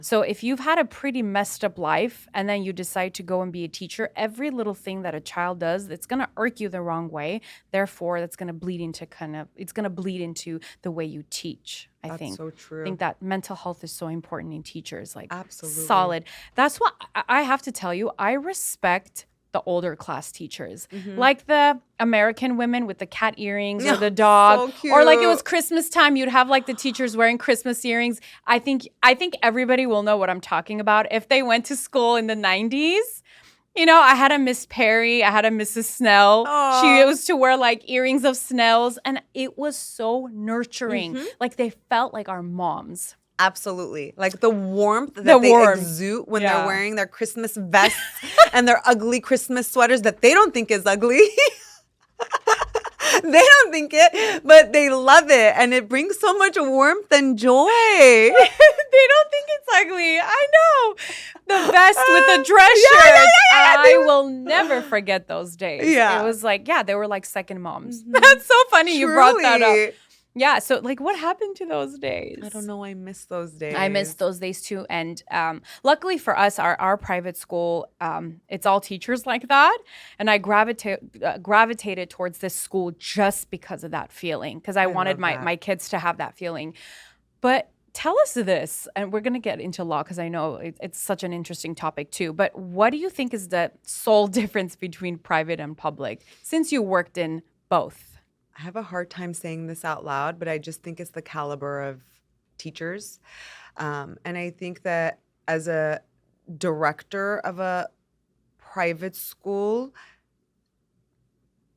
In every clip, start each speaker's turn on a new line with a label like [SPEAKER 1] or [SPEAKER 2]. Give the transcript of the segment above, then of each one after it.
[SPEAKER 1] So if you've had a pretty messed up life and then you decide to go and be a teacher, every little thing that a child does that's going to irk you the wrong way, therefore that's going to bleed into it's going to bleed into the way you teach. I
[SPEAKER 2] That's
[SPEAKER 1] think.
[SPEAKER 2] so true.
[SPEAKER 1] I think that mental health is so important in teachers, like
[SPEAKER 2] Absolutely.
[SPEAKER 1] solid. That's what I have to tell you. I respect the older class teachers,
[SPEAKER 2] Mm-hmm.
[SPEAKER 1] like the American women with the cat earrings or the dog,
[SPEAKER 2] So
[SPEAKER 1] or like it
[SPEAKER 2] cute.
[SPEAKER 1] was Christmas time, you'd have like the teachers wearing Christmas earrings. I think everybody will know what I'm talking about if they went to school in the 90s. You know, I had a Miss Perry, I had a Mrs. Snell. She
[SPEAKER 2] Aw.
[SPEAKER 1] used to wear like earrings of Snells, and it was so nurturing.
[SPEAKER 2] Mm-hmm.
[SPEAKER 1] Like they felt like our moms.
[SPEAKER 2] Absolutely. Like the warmth that
[SPEAKER 1] The
[SPEAKER 2] they
[SPEAKER 1] warmth.
[SPEAKER 2] exude when
[SPEAKER 1] Yeah.
[SPEAKER 2] they're wearing their Christmas vests and their ugly Christmas sweaters that they don't think is ugly. They don't think it, but they love it. And it brings so much warmth and joy.
[SPEAKER 1] They don't think it's ugly. I know. The vest with the dress shirt. I will never forget those days.
[SPEAKER 2] Yeah.
[SPEAKER 1] It was like, they were like second moms. That's so funny you brought that up.
[SPEAKER 2] Truly.
[SPEAKER 1] Yeah. So like what happened to those days?
[SPEAKER 2] I don't know. I miss those days.
[SPEAKER 1] I miss those days too. And luckily for us, our private school, it's all teachers like that. And I gravitated towards this school just because of that feeling, because I wanted my kids to have that feeling. But tell us this, and we're going to get into law because I know it's such an interesting topic too. But what do you think is the sole difference between private and public, since you worked in both?
[SPEAKER 2] I have a hard time saying this out loud, but I just think it's the caliber of teachers. And I think that as a director of a private school,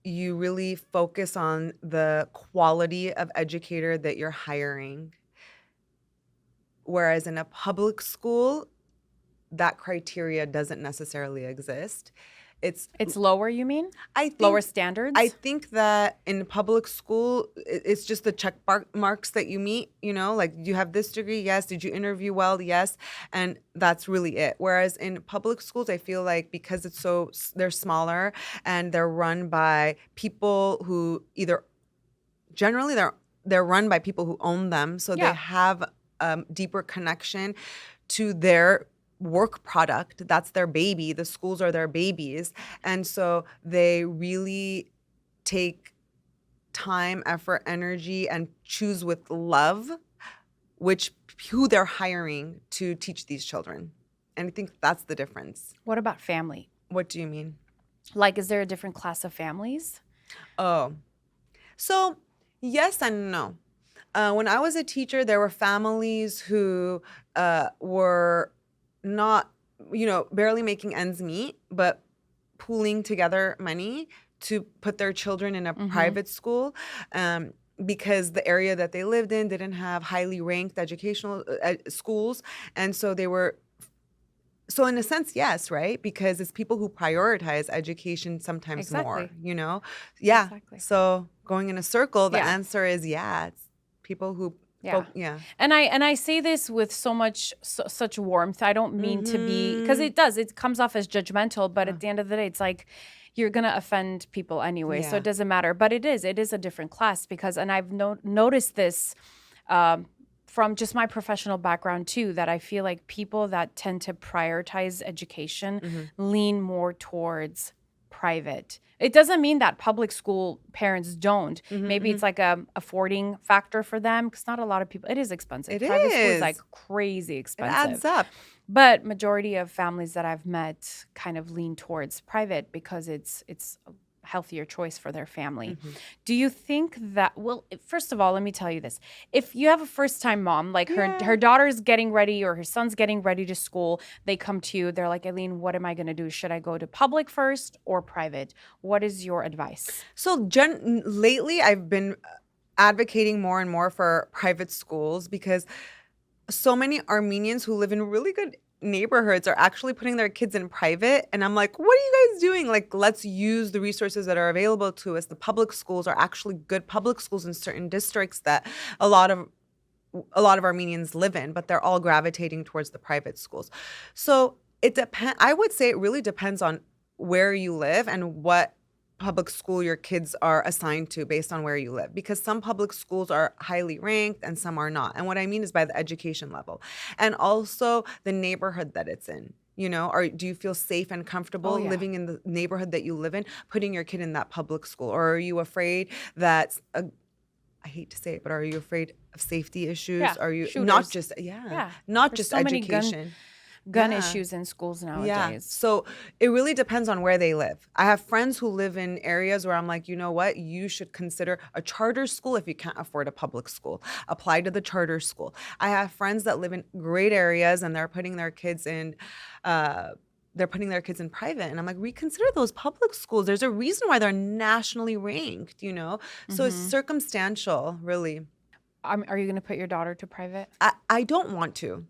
[SPEAKER 2] you really focus on the quality of educator that you're hiring. Whereas in a public school, that criteria doesn't necessarily exist.
[SPEAKER 1] It's lower, you mean?
[SPEAKER 2] I think,
[SPEAKER 1] lower standards?
[SPEAKER 2] I think that in public school, it's just the check marks that you meet, you know, like you have this degree, yes. Did you interview well? Yes. And that's really it. Whereas in public schools, I feel like because they're smaller and they're run by people who generally they're run by people who own them. So they have a deeper connection to their work product. That's their baby. The schools are their babies. And so they really take time, effort, energy, and choose with love who they're hiring to teach these children. And I think that's the difference.
[SPEAKER 1] What about family?
[SPEAKER 2] What do you mean?
[SPEAKER 1] Like, is there a different class of families?
[SPEAKER 2] Oh, so yes and no. When I was a teacher, there were families who were not, barely making ends meet, but pooling together money to put their children in a private school because the area that they lived in didn't have highly ranked educational schools. And so so in a sense, yes, right? Because it's people who prioritize education sometimes more, Yeah.
[SPEAKER 1] Exactly.
[SPEAKER 2] So going in a circle, the answer is it's people who And
[SPEAKER 1] I say this with such warmth. I don't mean to be, because it comes off as judgmental, but at the end of the day, it's like you're going to offend people anyway. So it doesn't matter. But it is a different class and I've noticed this from just my professional background too, that I feel like people that tend to prioritize education lean more towards private. It doesn't mean that public school parents don't. Maybe it's like a affording factor for them, because not a lot of people. It is expensive. Private school is like crazy expensive.
[SPEAKER 2] It adds up.
[SPEAKER 1] But majority of families that I've met kind of lean towards private because it's a healthier choice for their family. Do you think that, well, first of all, let me tell you this. If you have a first-time mom, like her daughter's getting ready or her son's getting ready to school, they come to you, they're like, Aileen, what am I going to do? Should I go to public first or private? What is your advice?
[SPEAKER 2] So lately I've been advocating more and more for private schools because so many Armenians who live in really good neighborhoods are actually putting their kids in private. And I'm like, what are you guys doing? Like, let's use the resources that are available to us. The public schools are actually good public schools in certain districts that a lot of Armenians live in, but they're all gravitating towards the private schools. So I would say it really depends on where you live and what public school your kids are assigned to based on where you live, because some public schools are highly ranked and some are not. And what I mean is by the education level and also the neighborhood that it's in. You know, or do you feel safe and comfortable living in the neighborhood that you live in, putting your kid in that public school? Or are you afraid that I hate to say it, but are you afraid of safety issues?
[SPEAKER 1] Yeah,
[SPEAKER 2] Are you
[SPEAKER 1] shooters.
[SPEAKER 2] not just not
[SPEAKER 1] There's
[SPEAKER 2] just
[SPEAKER 1] so many
[SPEAKER 2] education?
[SPEAKER 1] gun
[SPEAKER 2] Yeah.
[SPEAKER 1] issues in schools
[SPEAKER 2] Yeah.
[SPEAKER 1] nowadays.
[SPEAKER 2] So it really depends on where they live. I have friends who live in areas where I'm like, you know what? You should consider a charter school if you can't afford a public school. Apply to the charter school. I have friends that live in great areas and they're putting their kids in private. And I'm like, reconsider those public schools. There's a reason why they're nationally ranked, you know? So it's circumstantial, really.
[SPEAKER 1] Are you going to put your daughter to private?
[SPEAKER 2] I don't want to.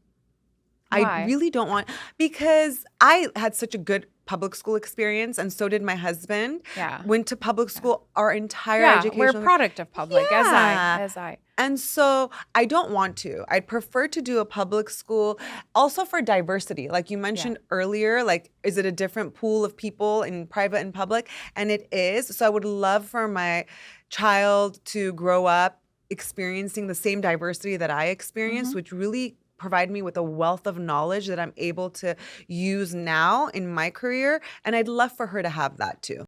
[SPEAKER 1] Why?
[SPEAKER 2] I really don't want, because I had such a good public school experience and so did my husband.
[SPEAKER 1] Yeah.
[SPEAKER 2] Went to public school our entire
[SPEAKER 1] Yeah,
[SPEAKER 2] education.
[SPEAKER 1] we're a product of public,
[SPEAKER 2] Yeah.
[SPEAKER 1] as I.
[SPEAKER 2] And so I don't want to. I'd prefer to do a public school also for diversity. Like you mentioned earlier, like, is it a different pool of people in private and public? And it is. So I would love for my child to grow up experiencing the same diversity that I experienced, which really provide me with a wealth of knowledge that I'm able to use now in my career. And I'd love for her to have that too.